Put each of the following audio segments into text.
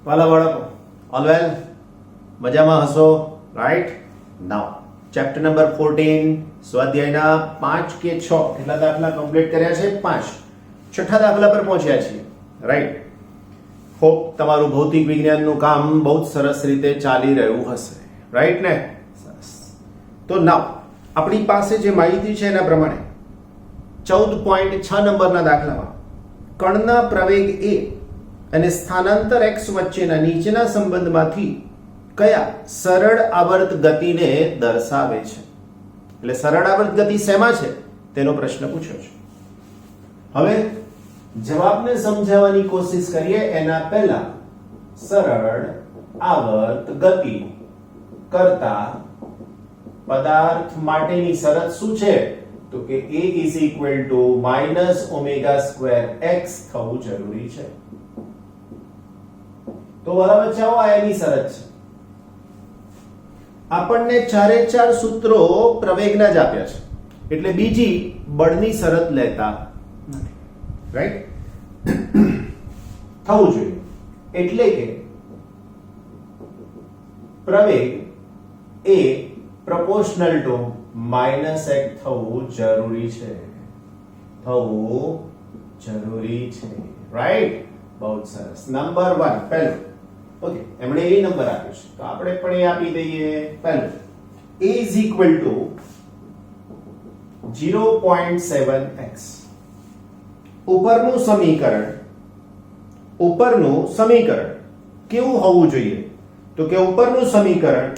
વાલા બાળકો all well મજામાં હશો રાઈટ નાઉ ચેપ્ટર નંબર 14 સ્વાધ્યાયના 5 કે 6 એટલા દાખલા કમ્પ્લીટ કર્યા છે 5 છઠ્ઠા દાખલા પર પહોંચ્યા છીએ રાઈટ હોપ તમારું ભૌતિક વિજ્ઞાનનું કામ બહુ જ સરસ રીતે ચાલી રહ્યું હશે રાઈટ ને સરસ તો નાઉ આપણી પાસે જે માહિતી છે એના પ્રમાણે 14.6 નંબરના દાખલામાં કણના પ્રવેગ a અને સ્થાનાંતર x વચ્ચેના નીચેના સંબંધમાંથી કયા સરળ આવર્ત ગતિને દર્શાવે છે એટલે સરળ આવર્ત ગતિ શેમાં છે તેનો પ્રશ્ન પૂછ્યો છે હવે જવાબને સમજાવવાની કોશિશ કરીએ એના પહેલા સરળ આવર્ત ગતિ કરતા પદાર્થ માટેની શરત શું છે તો કે a -ω² x થવું જરૂરી છે તો વાલા બચ્ચાઓ આ એની શરત છે આપણને ચારે ચાર સૂત્રો પ્રવેગના જ આપ્યા છે એટલે બીજી બળની શરત લેતા નથી રાઈટ થવું જોઈએ એટલે કે પ્રવેગ એ proportional to -x થવું જરૂરી છે રાઈટ બહુ સરસ નંબર 1 પહેલું ઓકે એમણે એ નંબર આપ્યો છે તો આપણે પણ એ આપી દઈએ પહેલું a is equal to 0.7x ઉપરનું સમીકરણ કેવું હોવું જોઈએ તો કે ઉપરનું સમીકરણ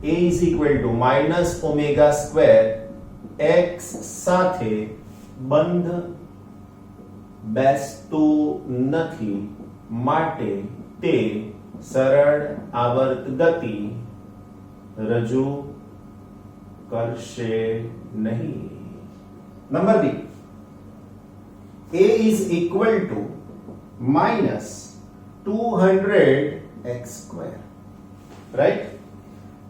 a is equal to -ω² x સાથે બંધ બેસતું નથી માટે તે સરળ આવર્ત ગતિ રજૂ કરશે નહીં number 2 a is equal to -200x² right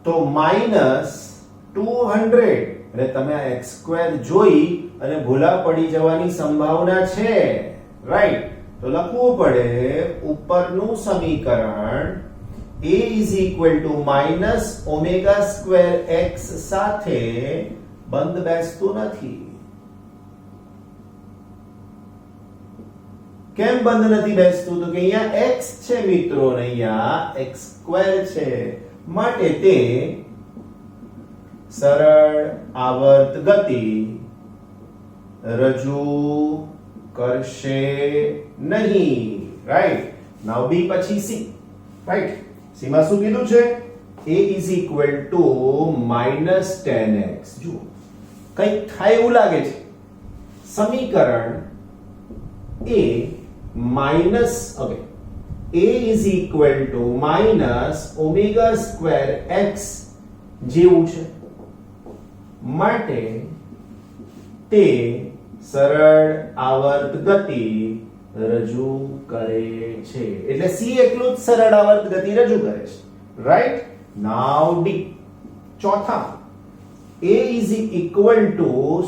તો -200 એટલે તમે આ x² જોઈ અને ભૂલા પડી જવાની સંભાવના છે રાઈટ તો લખવું પડે ઉપરનું સમીકરણ a is equal to -ω² x સાથે બંધ બેસતું નથી કેમ બંધ નથી બેસતું તો કે અહીંયા x છે મિત્રો ને અહીંયા x² છે માટે તે સરળ આવર્ત ગતિ રજૂ કરશે નહીં રાઈટ નાઉ બી પછી સી રાઈટ સી માં શું કીધું છે a is equal to -10x જુઓ કંઈક થાય એવું લાગે છે સમીકરણ a is equal to -ω² x જેવું છે માટે તે સરળ આવર્ત ગતિ રજૂ કરે છે એટલે સી એટલું જ સરળ આવર્ત ગતિ રજૂ કરે છે રાઈટ નાઉ ડી ચોથા a is equal to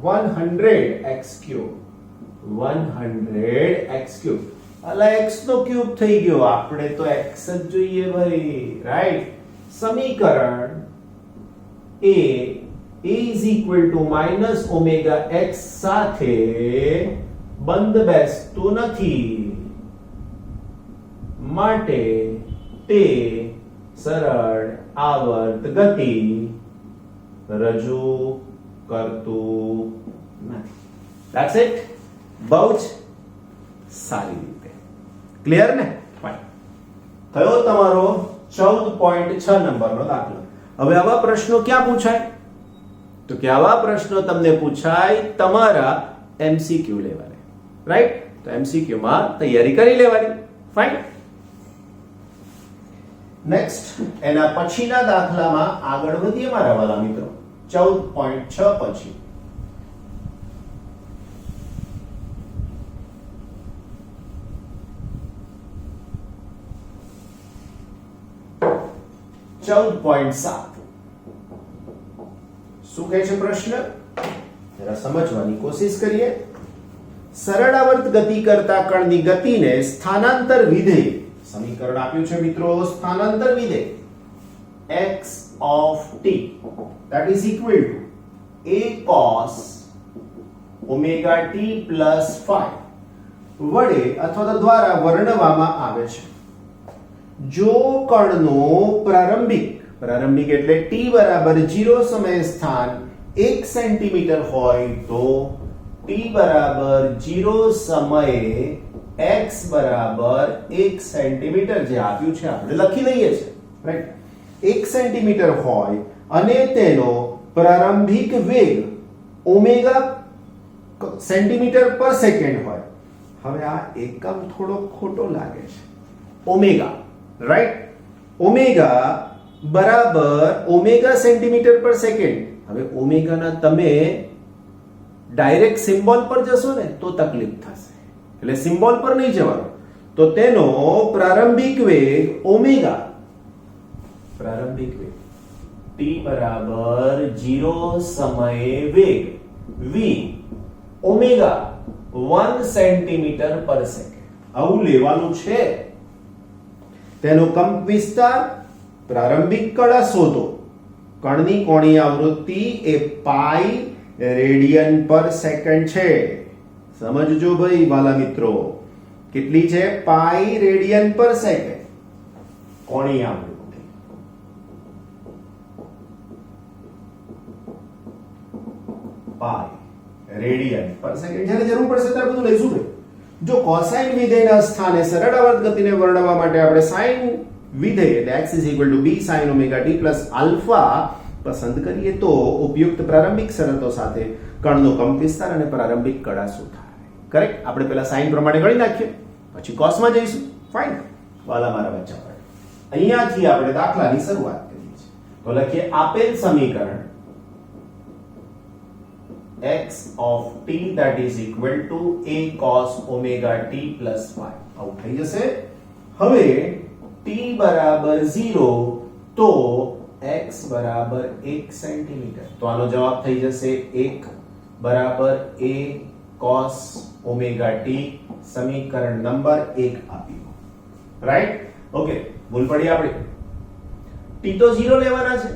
100x³ 100x³ અલા x નો ક્યુબ થઈ ગયો આપણે તો x જ જોઈએ ભાઈ રાઈટ સમીકરણ a is equal to -ω² સાથે બંધ બેસતું નથી માટે તે સરળ આવર્ત ગતિ રજૂ કરતું નથી ધેટ્સ ઇટ બહુ જ સારી રીતે ક્લિયર ને ફાઇન થયો તમારો 14.6 નંબરનો દાખલો હવે આવા પ્રશ્નો ક્યાં પૂછાય તો કે આવા પ્રશ્નો તમને પૂછાય તમારા એમસીક્યુ લેવલે રાઈટ તો એમસીક્યુ માં તૈયારી કરી લેવાની ફાઇન નેક્સ્ટ એના પછીના દાખલામાં આગળ વધીએ મારા વાલા મિત્રો 14.6 પછી 14.7 શું કહે છે પ્રશ્ન જરા સમજવાની કોશિશ કરીએ. સરળાવર્ત ગતિ કરતા કણની ગતિને સ્થાનાંતર વિધેય, સમીકરણ આપ્યું છે મિત્રો સ્થાનાંતર વિધેય x of t that is equal to a cos omega t plus phi વડે અથવા તો દ્વારા વર્ણવવામાં આવે છે. જો કણનો પ્રારંભિક એટલે t બરાબર 0 સમયે સ્થાન 1 સેન્ટીમીટર હોય તો t બરાબર 0 સમયે x બરાબર 1 સેન્ટીમીટર જે આપ્યું છે આપણે લખી લઈએ છે, રાઈટ. 1 સેન્ટીમીટર હોય અને તેનો પ્રારંભિક વેગ ઓમેગા સેન્ટીમીટર પર સેકન્ડ હોય. હવે આ એકમ થોડો ખોટો લાગે છે. Omega, right. ઓમેગા બરાબર ઓમેગા સેન્ટીમીટર પર સેકન્ડ. હવે ઓમેગાના તમે ડાયરેક્ટ સિમ્બોલ પર જશો ને તો તકલીફ થશે, એટલે સિમ્બોલ પર નહીં જવાનું. તો તેનો પ્રારંભિક વેગ ઓમેગા, પ્રારંભિક વેગ t બરાબર 0 સમયે વેગ v ઓમેગા 1 સેન્ટીમીટર પર સેકન્ડ આવું લેવાનું છે. તેનો કંપ વિસ્તાર, પ્રારંભિક કળા શોધો. કણની કોણીય આવૃત્તિ એ પાઈ રેડિયન પર સેકન્ડ છે. સમજજો ભાઈ વાલા મિત્રો, કેટલી છે? પાઈ રેડિયન પર સેકન્ડ કોણીય આવૃત્તિ. પાઈ રેડિયન પર સેકન્ડ. જ્યારે જરૂર પડશે ત્યારે બધું લઈશું ભાઈ. જો કોસાઇન વિધેયના સ્થાને સરળાવર્ત ગતિને વર્ણવવા માટે આપણે સાઇન વિધેય એટલે x b sin omega t plus alpha પસંદ કરીએ તો ઉપયુક્ત પ્રારંભિક શરતો સાથે કણનો કંપ વિસ્તાર અને પ્રારંભિક કળા શું થાય? કરેક્ટ. આપણે પહેલા સાઇન પ્રમાણે ગણી નાખીએ, પછી કોસ માં જઈશું. ફાઇન વાલા મારા બચ્ચા પર અહીંયાથી આપણે દાખલાની શરૂઆત કરીએ છીએ. તો લખીએ આપેલ સમીકરણ x of t that is equal to a cos omega t plus phi આવું થઈ જશે. હવે t બરાબર 0 તો x બરાબર 1 સેન્ટીમીટર. તો આનો જવાબ થઈ જશે 1 બરાબર a cos omega t. સમીકરણ નંબર 1 આપ્યું, રાઈટ. ઓકે, ભૂલ પડી આપણી. t તો 0 લેવાના છે,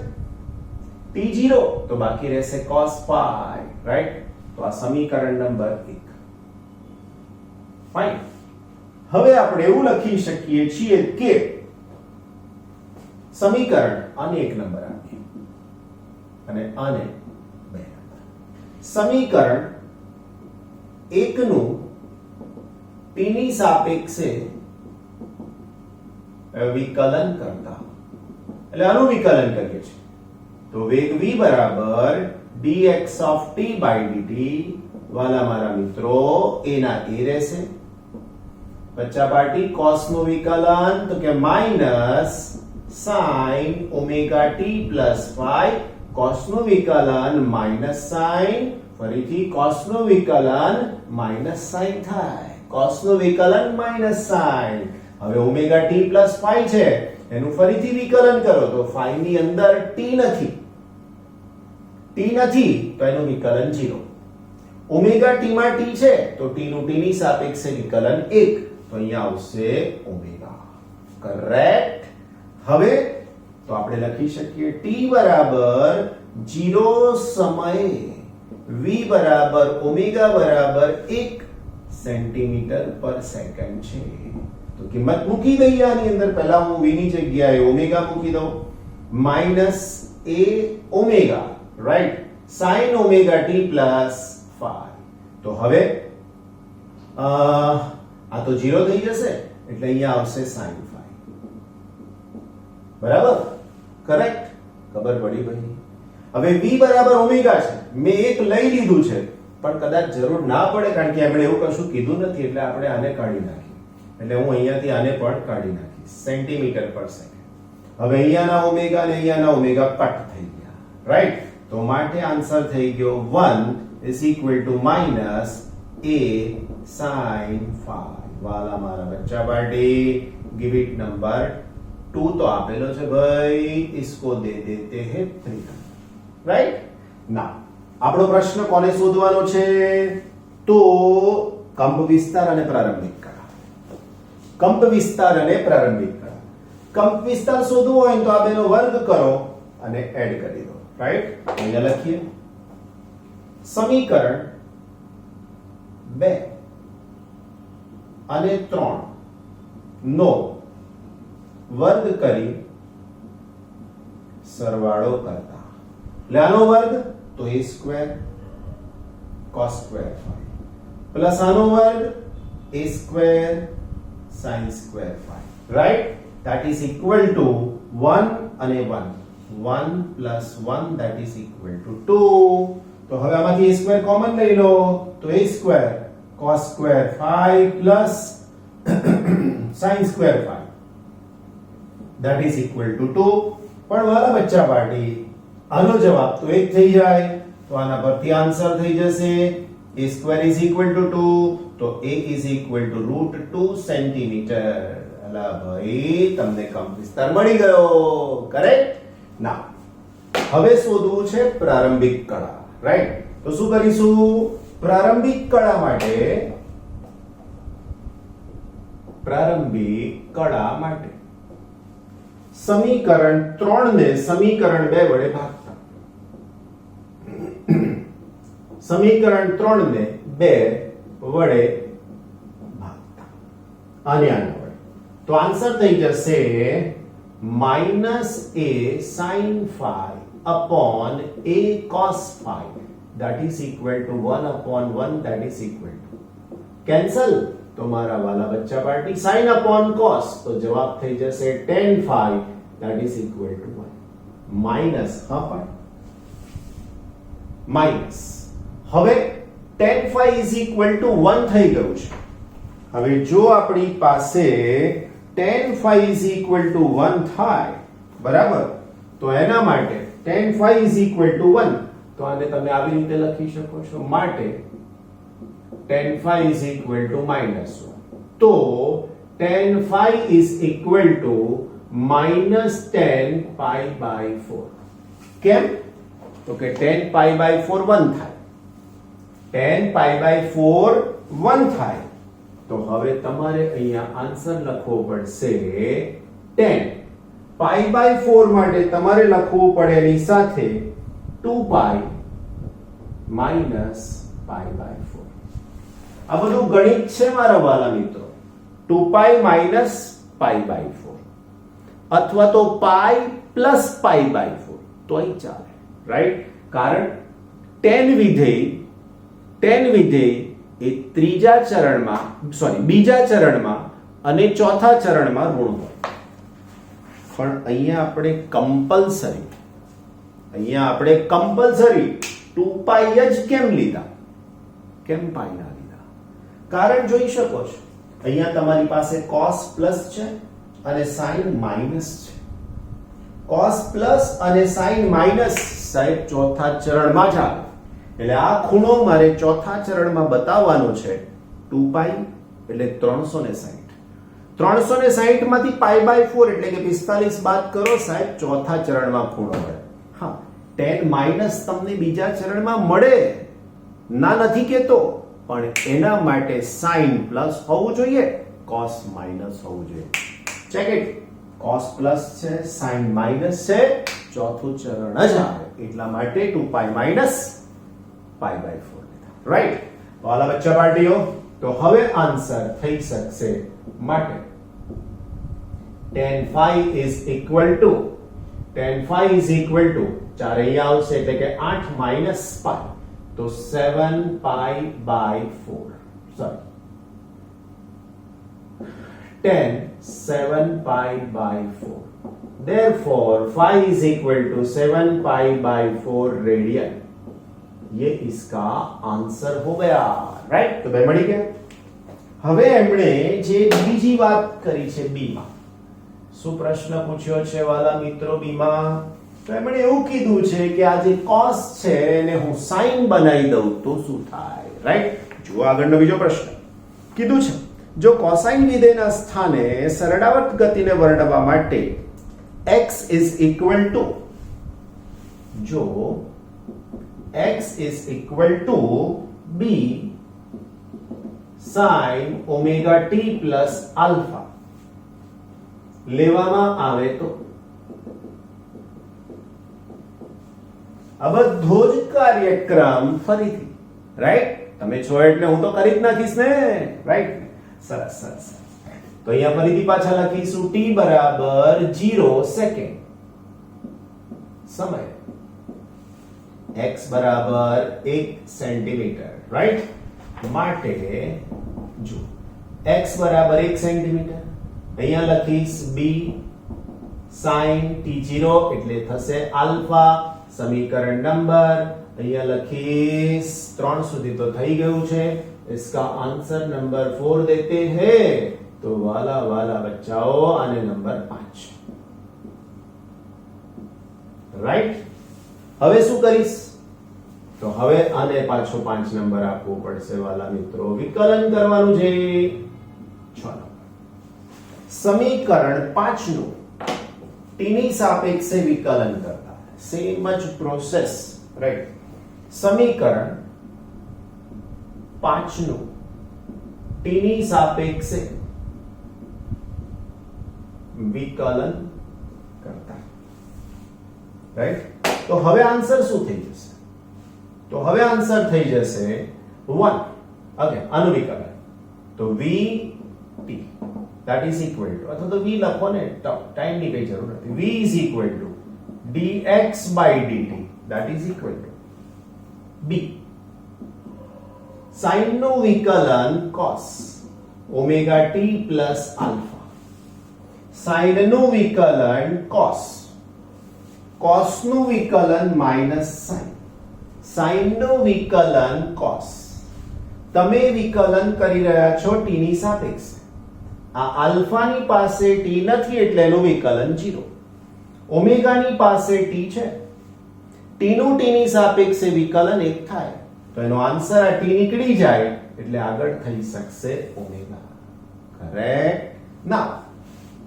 t 0 તો બાકી રહેશે cos phi, રાઈટ. તો આ સમીકરણ નંબર 1. ફાઇન. હવે આપણે એવું લખી શકીએ છીએ કે સમીકરણ આને 1 નંબર આપીએ અને આને 2 નંબર. સમીકરણ 1 નું t ની સાપેક્ષે વિકલન કરતા, એટલે આનું વિકલન કરીએ છીએ તો વેગ v બરાબર dx of t by dt. વાલા મારા મિત્રો a ના a રહેશે, બચ્ચા પાર્ટી cos નું વિકલન તો કે minus sin omega t plus phi. cos નું વિકલન માઈનસ sin, ફરીથી cos નું વિકલન માઈનસ sin થાય. cos નું વિકલન માઈનસ sin. હવે omega t plus phi છે એનું ફરીથી વિકલન કરો તો phi ની અંદર t નથી, t નથી તો એનું વિકલન 0. ઓમેગા t માં t છે તો t નું t ની સાપેક્ષે વિકલન 1 તો અહીંયા આવશે ઓમેગા. કરેક્ટ. હવે તો આપણે લખી શકીએ t બરાબર 0 સમયે v બરાબર ઓમેગા બરાબર 1 સેન્ટીમીટર પર સેકન્ડ છે. તો કિંમત મૂકી દઈએ આની અંદર. પહેલા હું v ની જગ્યાએ ઓમેગા મૂકી દઉં, minus a omega, right, sin omega t plus phi. તો હવે આ તો 0 થઈ જશે એટલે અહીંયા આવશે sin phi. બરાબર, કરેક્ટ. ખબર પડી ભાઈ. હવે v બરાબર ઓમેગા છે, મેં એક લઈ લીધું છે પણ કદાચ જરૂર ના પડે કારણ કે આપણે એવું કશું કીધું નથી એટલે આપણે આને કાઢી નાખીએ. એટલે હું અહીંયાથી આને પણ કાઢી નાખીશ, સેન્ટીમીટર પર સેકન્ડ. હવે અહીંયાના ઓમેગા અને અહીંયાના ઓમેગા કટ થઈ ગયા, રાઈટ. તો માટે આન્સર થઈ ગયો 1 is equal to minus a sin phi. વાલા મારા બચ્ચા પાર્ટી give it number 2 तो આપેલો છે ભાઈ, इसको दे देते हैं 3, राइट. नाउ આપણો પ્રશ્ન કોને શોધવાનો છે? તો કંપ વિસ્તાર અને પ્રારંભિક કળા. કંપ વિસ્તાર અને પ્રારંભિક કળા. કંપ વિસ્તાર શોધવો હોય તો આ બેનો વર્ગ કરો અને એડ કરી દો. રાઈટ? અહીંયા લખીએ સમીકરણ 2 અને 3 નો વર્ગ કરી સરવાળો કરતા. એટલે આનો વર્ગ તો a square cos square phi plus આનો વર્ગ a square sin square phi. Right? that is equal to 1 અને 1 1 plus 1 that is equal to 2. તો હવે આમાંથી a સ્ક્વેર કોમન લઈ લો તો a square cos square phi plus sin square phi that is equal to 2. પણ વાલા બચ્ચા party આનો જવાબ તો 1 થઈ જાય તો આના પરથી આન્સર થઈ જશે a square is equal to 2 તો a is equal to √2 centimetre. અલા ભાઈ તમને કંપ વિસ્તાર મળી ગયો. કરેક્ટ? ના હવે શોધવું છે પ્રારંભિક કળા. રાઈટ? તો શું કરીશું? પ્રારંભિક કળા માટે સમીકરણ 3 ને સમીકરણ 2 વડે ભાગતા. સમીકરણ 3 ને 2 વડે ભાગતા અને આના વડે તો આન્સર થઈ જશે -a sin phi upon a cos phi that is equal to 1 upon 1 that is equal to cancel. તો મારા વાલા બચ્ચા પાર્ટી sin upon cos તો જવાબ થઈ જશે tan phi that is equal to 1 minus minus. હવે tan phi is equal to 1 થઈ ગયું છે. હવે જો આપણી પાસે tan phi is equal to 1 થાય બરાબર તો એના માટે tan phi is equal to 1 તો આને તમે આવી રીતે લખી શકો છો માટે tan phi is equal to -1 તો tan phi is equal to -10 pi by 4. કેમ? તો કે 10 pi by 4 1 થાય 10 pi by 4 1 થાય તો હવે તમારે અહીંયા આન્સર લખવો પડશે 10 pi by 4 માટે તમારે લખવું પડે એની સાથે 2 pi minus pi by 4. આ બધું ગણિત છે મારા વાલા મિત્રો. 2 pi minus pi by 4 અથવા તો pi plus pi by 4 તોય ચાલે. રાઈટ? કારણ tan વિધેય એ બીજા ચરણમાં અને ચોથા ચરણમાં ઋણ હોય. પણ અહીંયા આપણે કમ્પલસરી 2 pi જ કેમ લીધા? કેમ pi ના લીધા? કારણ જોઈ શકો છો અહીંયા તમારી પાસે cos પ્લસ છે અને sin માઈનસ છે. cos પ્લસ અને sin માઈનસ સાહેબ ચોથા ચરણમાં જ આવે. એટલે આ ખૂણો મારે ચોથા ચરણમાં બતાવવાનો છે 2 પાઈ એટલે 360. 360 માંથી પાઈ બાય 4 એટલે કે 45 બાદ કરો સાહેબ ચોથા ચરણમાં ખૂણો મળે. હા, tan માઈનસ તમને બીજા ચરણમાં મળે ના નથી કેતો, પણ એના માટે sin પ્લસ હોવું જોઈએ, cos માઈનસ હોવું જોઈએ. Check it. cos પ્લસ છે, sin માઈનસ છે, ચોથું ચરણ જ આવે એટલા માટે 2 પાઈ માઈનસ પાઈ બાય 4 લીધા. રાઈટ? વાલા બચ્ચા પાર્ટીઓ, તો હવે આન્સર થઈ શકશે માટે tan phi is equal to ચાર અહીંયા આવશે એટલે કે 8 માઈનસ પાઈ તો 7 pi by 4 sorry 7 pi by 4. Therefore phi is equal to 7 pi by 4 radian. ये इसका आंसर हो गया. राइट? तो બે મળી ગયા. હવે એમણે જે બીજી વાત કરી છે બી માં, શું પ્રશ્ન પૂછ્યો છે વાલા મિત્રો બી માં? તો એમણે એવું કીધું છે કે આ જે cos છે એને હું sin બનાવી દઉં તો શું થાય? રાઈટ? જો આગળનો બીજો પ્રશ્ન કીધું છે, જો cosine વિધેયના સ્થાને સરળાવર્ત ગતિને વર્ણવવા માટે x is equal to, જો x is equal to b sin omega t plus alpha લેવામાં આવે તો આ બધો જ કાર્યક્રમ ફરીથી રાઈટ તમે છો એટલે હું તો કરી જ નાખીશ ને રાઈટ સરસ સરસ તો અહીંયા ફરીથી પાછા લખીશું t બરાબર 0 સેકન્ડ સમય x બરાબર 1 સેન્ટીમીટર રાઈટ માટે જો x બરાબર 1 સેન્ટીમીટર અહીંયા લખીશ b sin t0 એટલે થશે આલ્ફા समीकरण नंबर અહીંયા લખીશ 3 સુધી તો થઈ ગયું છે इसका आंसर नंबर 4 देते हैं तो वाला वाला बच्चाओ आने नंबर 5 રાઈટ હવે શું કરીશ તો હવે આને પાછો 5 નંબર આપવો પડશે વાલા મિત્રો વિકલન કરવાનું છે 6 સમીકરણ 5 નું t ની સાપેક્ષે વિકલન કરતા સેમ જ પ્રોસેસ રાઈટ સમીકરણ 5 નું t ની સાપેક્ષે વિકલન કરતા રાઈટ તો હવે આન્સર શું થઈ જશે તો હવે આન્સર થઈ જશે 1 ઓકે આનું વિકલન તો v t that is equal to અથવા તો v લખો ને ટાઈમ ની કઈ જરૂર નથી v is equal to dx by dt that is equal to b sin નું વિકલન cos omega t plus alpha sin નું વિકલન cos cos નું વિકલન minus sin sin નું વિકલન cos તમે વિકલન કરી રહ્યા છો t ની સાપેક્ષે આ આલ્ફા ની પાસે t નથી એટલે એનું વિકલન 0 ઓમેગા ની પાસે t છે t નું t ની સાપેક્ષે વિકલન 1 થાય તો એનો આન્સર આ t નીકળી જાય એટલે આગળ થઈ શકશે ઓમેગા કરેક્ટ નાઉ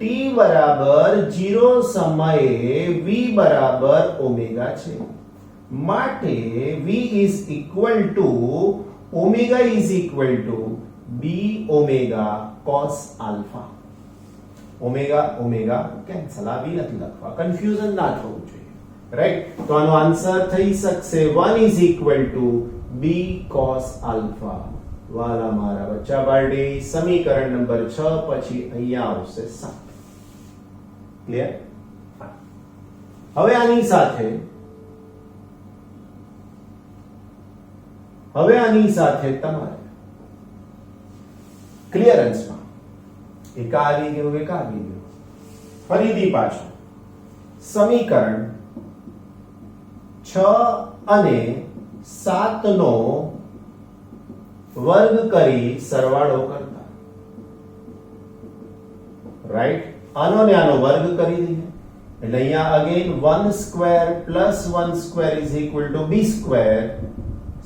t બરાબર 0 સમયે v બરાબર ઓમેગા છે માટે v is equal to omega is equal to b omega cos alpha omega omega cancel આ બી નથી લખવા કન્ફ્યુઝન ના થવું જોઈએ રાઈટ તો આનો આન્સર થઈ શકશે 1 is equal to b cos alpha વાલા મારા બચ્ચા બારડી સમીકરણ નંબર 6 પછી અહીંયા આવશે 7 ક્લિયર હવે આની સાથે તમારે ક્લિયરન્સમાં એક આવી ગયું ફરીથી પાછું સમીકરણ 6 અને 7 નો વર્ગ કરી સરવાળો કરતા રાઈટ આનો ને આનો વર્ગ કરી દઈએ એટલે અહીંયા again 1 square plus 1 square is equal to b square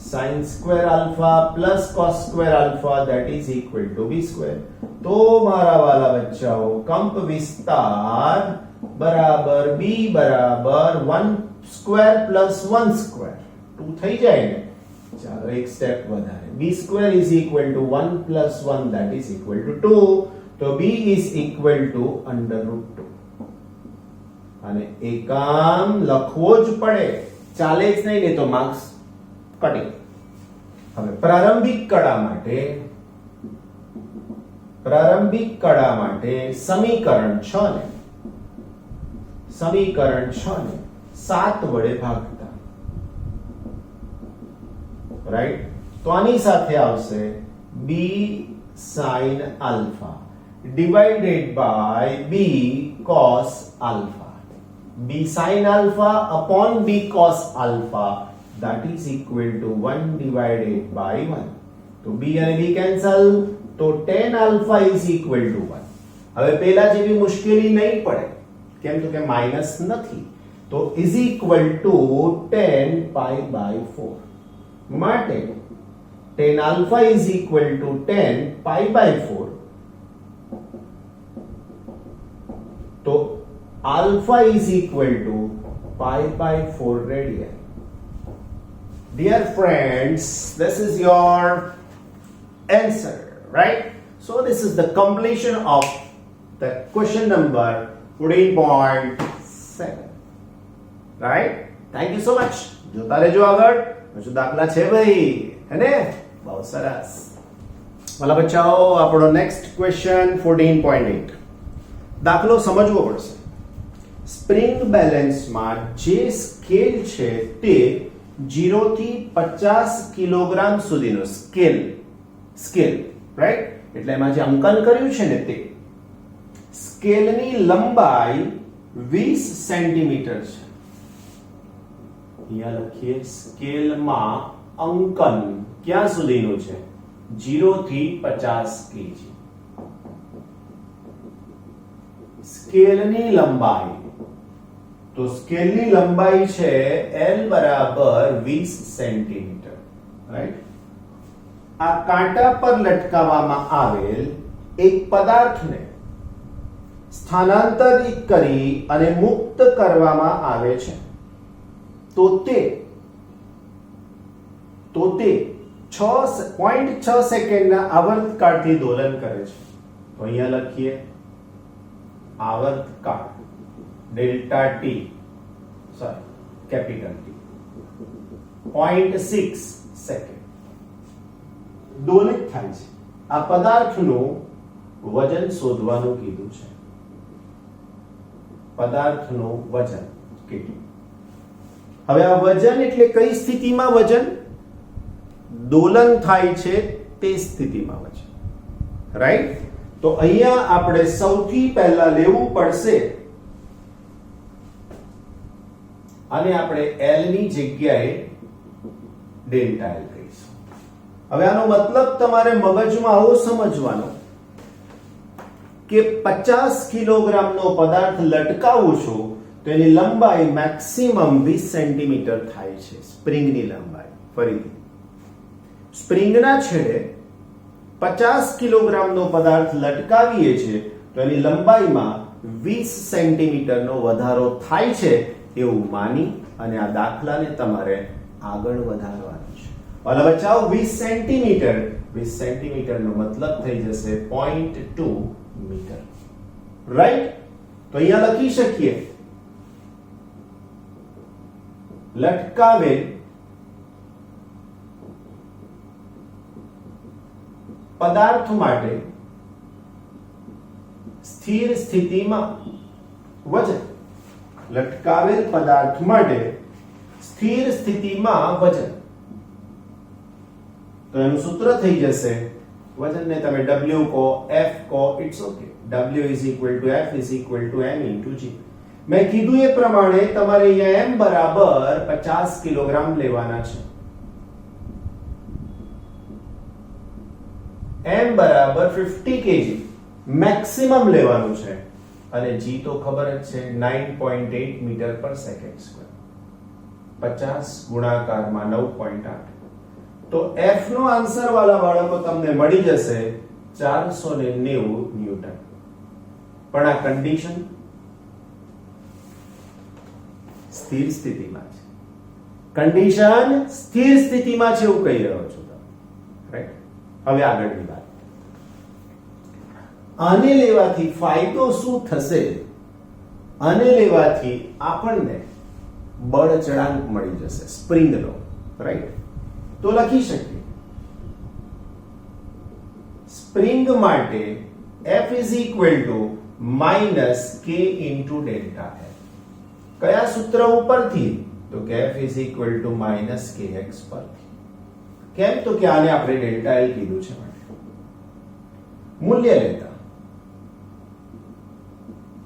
sin square alpha plus cos square alpha that is equal to b square तो मारा वाला बच्चाओं कंप विस्तार बराबर b बराबर 1 स्क्वायर प्लस 1 स्क्वायर 2 થઈ જાય ને ચાલો એક સ્ટેપ વધારે b square is equal to 1 plus 1 that is equal to 2 તો b is equal to under root 2 અને એકામ લખવો જ પડે ચાલે જ નહીં ને તો માર્ક્સ કટિંગ હવે પ્રારંભિક કડા માટે સમીકરણ 6 ને 7 વડે ભાગતા રાઈટ તો આની સાથે આવશે b sin alpha divided by b cos alpha b sin alpha upon b cos alpha that is equal to 1 divided by 1 તો b અને b કેન્સલ તો tan alpha is equal to 1 હવે પહેલા જેવી મુશ્કેલી નહીં પડે કેમ તો કે માઈનસ નથી તો is equal to tan pi by 4 માટે tan alpha is equal to tan pi by 4 તો alpha is equal to pi by 4 radian Dear friends, this is your answer, right? So this is the completion of the question number 14.7, right? Thank you so much. જોતા રહેજો આગળ, હજુ દાખલા છે ભાઈ, હે ને? બહુ સરસ. વાલા બચ્ચાઓ, આપણો નેક્સ્ટ ક્વેશ્ચન 14.8. દાખલો સમજવો પડશે. સ્પ્રિંગ બેલેન્સમાં જે સ્કેલ છે તે 0 થી 50 કિલોગ્રામ સુધીનો સ્કેલ, રાઈટ? એટલે એમાં જે અંકન કર્યું છે ને તે સ્કેલની લંબાઈ 20 સેન્ટીમીટર છે. અહીંયા લખીએ સ્કેલમાં અંકન ક્યાં સુધીનું છે? 0 થી 50 કેજી. સ્કેલની લંબાઈ, તો સ્કેલની લંબાઈ છે L બરાબર 20 સેન્ટીમીટર, રાઈટ? આ કાંટા પર લટકાવવામાં આવેલ એક પદાર્થને સ્થાનાંતરિત કરી અને મુક્ત કરવામાં આવે છે તો તે 6.6 સેકન્ડના આવર્તકાળથી દોલન કરે છે. તો અહીંયા લખીએ આવર્તકાળ delta T, sorry capital T, 0.6 second દોલિત થાય છે. આ પદાર્થનું વજન શોધવાનું કીધું છે. પદાર્થનું વજન કેટલું? હવે આ વજન એટલે કઈ સ્થિતિમાં વજન? દોલન થાય છે તે સ્થિતિમાં વજન, રાઈટ? તો અહીંયા આપણે સૌથી પહેલા લેવું પડશે અને આપણે L ની જગ્યાએ ડેલ્ટા L કહીશું. હવે આનો મતલબ તમારે મગજમાં આવો સમજવાનો કે 50 કિલોગ્રામનો પદાર્થ લટકાવું છું તો એની લંબાઈ મેક્સિમમ 20 સેન્ટીમીટર થાય છે. સ્પ્રિંગની લંબાઈ, ફરીથી સ્પ્રિંગના છેડે 50 કિલોગ્રામનો પદાર્થ લટકાવીએ છીએ તો એની લંબાઈમાં 20 સેન્ટીમીટરનો વધારો થાય છે એવું માની અને આ દાખલાને તમારે આગળ વધારવાનો છે. વાલા બચ્ચાઓ, 20 સેન્ટીમીટરનો મતલબ થઈ જશે 0.2 મીટર, રાઈટ? તો અહીંયા લખી શકીએ લટકાવેલ પદાર્થ માટે સ્થિર સ્થિતિમાં વજન, લટકાવેલ પદાર્થ માટે સ્થિર સ્થિતિમાં વજન, તો એનું સૂત્ર થઈ જશે, વજનને તમે W કહો, F કહો, it's okay. W is equal to F is equal to M into G. મેં કીધું એ પ્રમાણે તમારે અહીંયા M બરાબર 50 કિલોગ્રામ લેવાના છે. M બરાબર 50 kg મેક્સિમમ લેવાનું છે અને G તો ખબર જ છે 9.8 મીટર પર સેકન્ડ સ્ક્વેર. 50 ગુણાકારમાં 9.8, તો F નો આન્સર વાલા બાળકો તમને મળી જશે 490 ન્યૂટન. પણ આ કન્ડિશન સ્થિર સ્થિતિમાં છે. કન્ડિશન સ્થિર સ્થિતિમાં છે એવું કહી રહ્યો છું તમે, રાઈટ? હવે આગળની વાત, આને લેવાથી ફાયદો શું થશે? આને લેવાથી આપણને બળ ચળાંક મળી જશે સ્પ્રિંગનો, રાઈટ? તો લખી શકીએ સ્પ્રિંગ માટે F is equal to minus K into delta L. કયા સૂત્ર ઉપરથી? તો કે F is equal to minus KX પરથી. કેમ? તો કે આને આપણે ડેલ્ટા L કીધું છે માટે. મૂલ્ય લેતા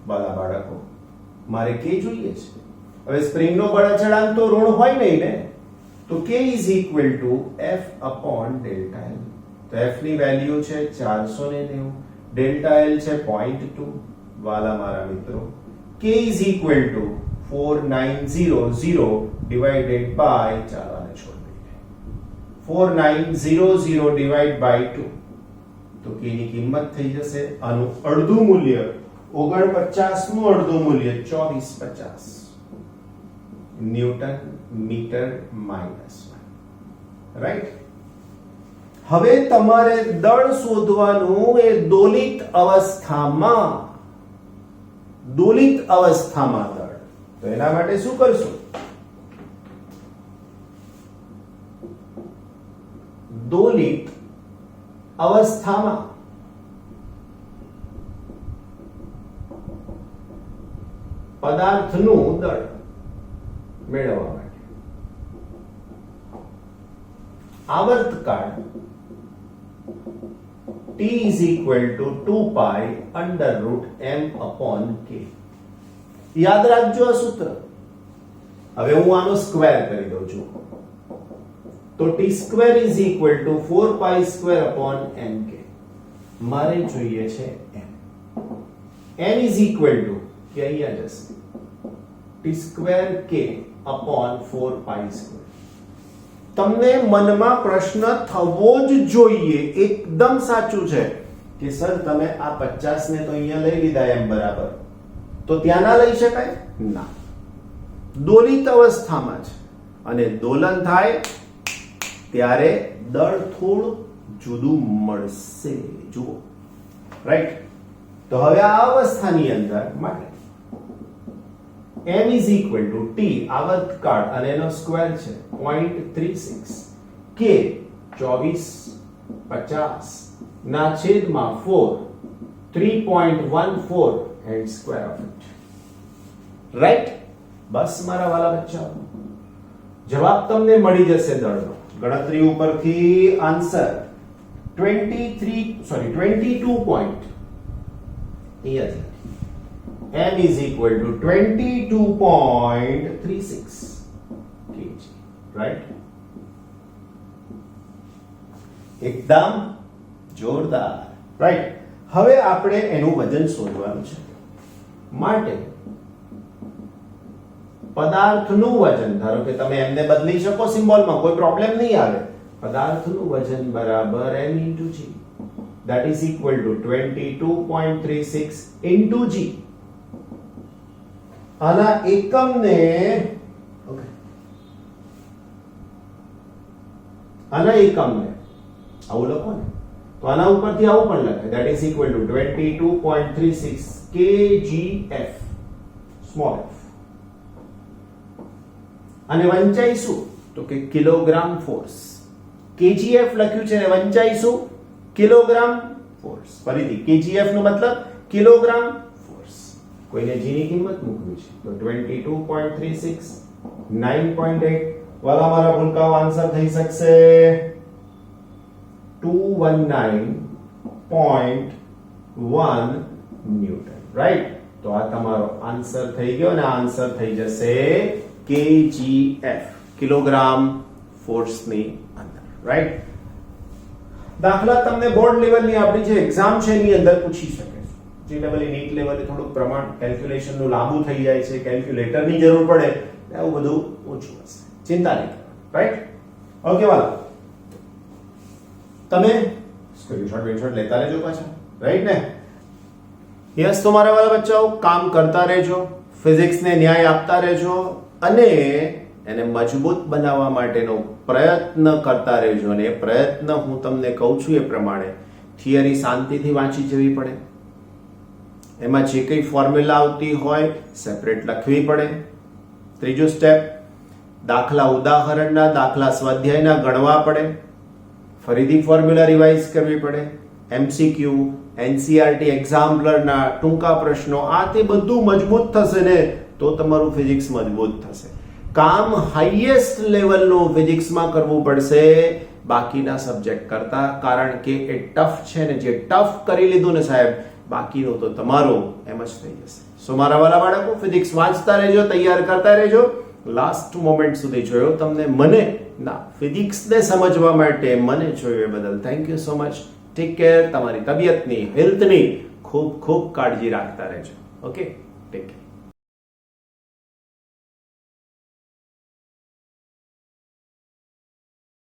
બાલા બાળકો મારે K જોઈએ છે. હવે સ્પ્રિંગનો બળ અચળાંક તો ઋણ હોય નહીં ને, તો K is equal to F upon delta L. તો F ની વેલ્યુ છે 490, ડેલ્ટા L છે 0.2. વાલા મારા મિત્રો, K is equal to 4900 divided by, ચાલો આને છોડ દઈએ, 4900 divided by 2. તો K ની કિંમત થઈ જશે, આનું અડધું મૂલ્ય 49 નું અડધું મૂલ્ય 2450 ન્યૂટન મીટર માઇનસ 1. રાઈટ. હવે તમારે દળ શોધવાનું એ દોલિત અવસ્થામાં દળ. તો એના માટે શું કરશું? દોલિત અવસ્થામાં પદાર્થનું દળ મેળવવા માટે આવર્તકાળ T is equal to 2 pi under root m upon k. યાદ રાખજો આ સૂત્ર. હવે હું આનો સ્ક્વેર કરી દઉં છું. તો t square is equal to 4 pi square upon mk. મારે જોઈએ છે m. m is equal to કે અહીંયા જશે t square k upon 4 pi square. તમને મનમાં પ્રશ્ન થવો જ જોઈએ, એકદમ સાચું છે કે સર તમે આ 50 ને તો અહીંયા લઈ લીધા એમ બરાબર, તો ત્યાં ના લઈ શકાય? ના, દોલિત અવસ્થામાં છે અને દોલન થાય ત્યારે દળ થોડું જુદું મળશે. જુઓ, રાઈટ. તો હવે આ અવસ્થાની અંદર માટે m is equal to t આવર્તકાળ અને એનો સ્ક્વેર છે 0.36 k 2450 ના છેદમાં 4 3.14 and square of it. Right. બસ મારા વાલા બચ્ચાઓ, જવાબ તમને મળી જશે દળનો. ગણતરી ઉપરથી આન્સર 22 પોઈન્ટ અહીંયા m is equal to 22.36 kg. right? એકદમ જોરદાર. રાઈટ. હવે આપણે એનું વજન શોધવાનું છે. માટે પદાર્થનું વજન, ધારો કે તમે એમને બદલી શકો સિમ્બોલમાં, કોઈ પ્રોબ્લેમ નહીં આવે. પદાર્થનું વજન બરાબર m into g, that is equal to 22.36 into g. આના એકમને ઓકે, આના એકમને આવું લખો ને તો આના ઉપરથી આવું પણ લખાય, that is equal to 22.36 kgf small f. અને વંચાઈ શું? તો કે કિલોગ્રામ ફોર્સ. kgf લખ્યું છે ને વંચાઈ શું? Kilogram force. ફરીથી kgf નો મતલબ કિલોગ્રામ ફોર્સ. કોઈને g ની કિંમત મૂકવી છે તો 22.36 9.8 વાલા મારા ભૂલકાઓ આન્સર થઈ શકશે 219.1 ન્યૂટન. રાઈટ. તો આ તમારો આન્સર થઈ ગયો અને આન્સર થઈ જશે kgf, કિલોગ્રામ ફોર્સ ની અંદર. રાઈટ. દાખલા તમને બોર્ડ લેવલની આપણી જે એક્ઝામ છે એની અંદર પૂછી શકે છે. જે લેવલે નીટ લેવલે થોડુંક પ્રમાણ કેલ્ક્યુલેશન નું લાંબુ થઈ જાય છે, કેલ્ક્યુલેટર ની જરૂર પડે, એવું બધું ઓછું હશે, ચિંતા નહીં કરો. રાઈટ. ઓકે વાલા, તમે સ્ક્રીનશોટ લેતા રહેજો પાછા. રાઈટ ને? યસ. તો મારા વાલા બચ્ચાઓ, કામ કરતા રહેજો, ફિઝિક્સને ન્યાય આપતા રહેજો અને એને મજબૂત બનાવવા માટેનો પ્રયત્ન કરતા રહેજો. અને એ પ્રયત્ન હું તમને કહું છું એ પ્રમાણે થિયરી શાંતિથી વાંચી જવી પડે. એમાં જે કંઈ ફોર્મ્યુલા આવતી હોય સેપરેટ લખવી પડે. ત્રીજું સ્ટેપ, દાખલા ઉદાહરણના, દાખલા સ્વાધ્યાયના ગણવા પડે. ફરીથી ફોર્મ્યુલા રિવાઇઝ કરવી પડે. એમસીક્યુ, એનસીઆરટી એક્ઝામ્પલરના ટૂંકા પ્રશ્નો, આ તે બધું મજબૂત થશે ને તો તમારું ફિઝિક્સ મજબૂત થશે. કામ હાઈએસ્ટ લેવલનું ફિઝિક્સમાં કરવું પડશે બાકીના સબ્જેક્ટ કરતા, કારણ કે એ ટફ છે ને. જે ટફ કરી લીધું ને સાહેબ, બાકીનું તો તમારું એમ જ થઈ જશે. સો મારા વાલા બાળકો, ફિઝિક્સ વાંચતા રહેજો, તૈયાર કરતા રહેજો. લાસ્ટ મોમેન્ટ સુધી જોયો તમને, મને ના ફિઝિક્સને સમજવા માટે મને જોયો એ બદલ thank you so much. Take care. તમારી તબિયતની, હેલ્થની ખૂબ ખૂબ કાળજી રાખતા રહેજો. Okay, take care.